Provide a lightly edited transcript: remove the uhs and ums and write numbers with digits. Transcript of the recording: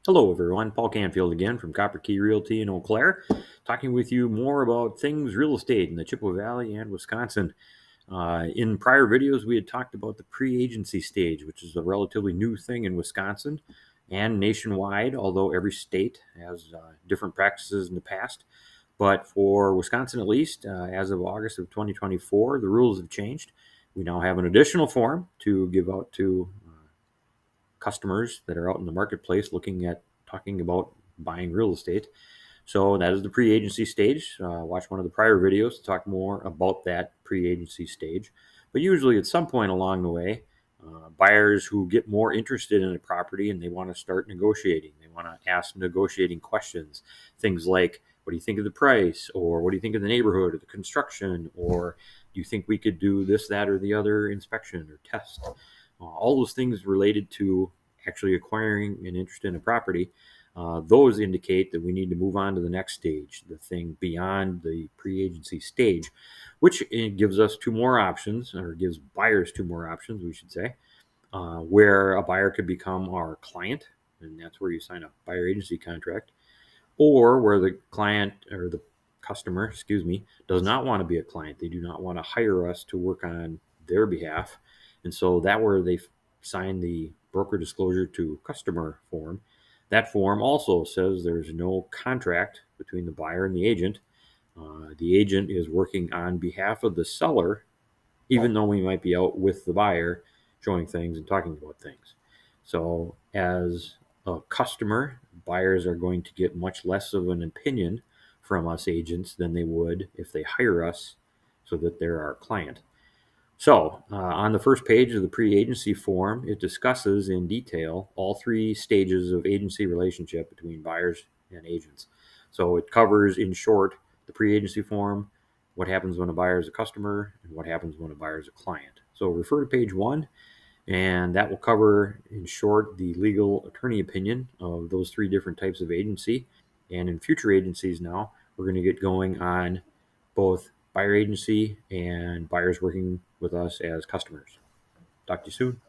Hello, everyone. Paul Canfield again from Copper Key Realty in Eau Claire, talking with you more about things real estate in the Chippewa Valley and Wisconsin. In prior videos, we had talked about the pre-agency stage, which is a relatively new thing in Wisconsin and nationwide, although every state has different practices in the past. But for Wisconsin, at least, as of August of 2024, the rules have changed. We now have an additional form to give out to customers that are out in the marketplace looking at talking about buying real estate. So that is the pre-agency stage. Watch one of the prior videos to talk more about that pre-agency stage. But usually at some point along the way, buyers who get more interested in a property and they want to start negotiating. They want to ask negotiating questions. Things like, what do you think of the price? Or what do you think of the neighborhood or the construction? Or do you think we could do this, that, or the other inspection or test? All those things related to actually acquiring an interest in a property, those indicate that we need to move on to the next stage, the thing beyond the pre-agency stage, which gives us two more options, or gives buyers two more options, we should say, where a buyer could become our client, and that's where you sign a buyer agency contract, or where the client or the customer, does not want to be a client. They do not want to hire us to work on their behalf. And so that where they sign the broker disclosure to customer form. That form also says there's no contract between the buyer and the agent. The agent is working on behalf of the seller, even though we might be out with the buyer showing things and talking about things. So, as a customer, buyers are going to get much less of an opinion from us agents than they would if they hire us so that they're our client. So, on the first page of the pre-agency form, it discusses in detail all three stages of agency relationship between buyers and agents. So, it covers, in short, the pre-agency form, what happens when a buyer is a customer, and what happens when a buyer is a client. So, refer to page 1, and that will cover, in short, the legal attorney opinion of those three different types of agency. And in future agencies now, we're going to get going on both buyer agency and buyers working with us as customers. Talk to you soon.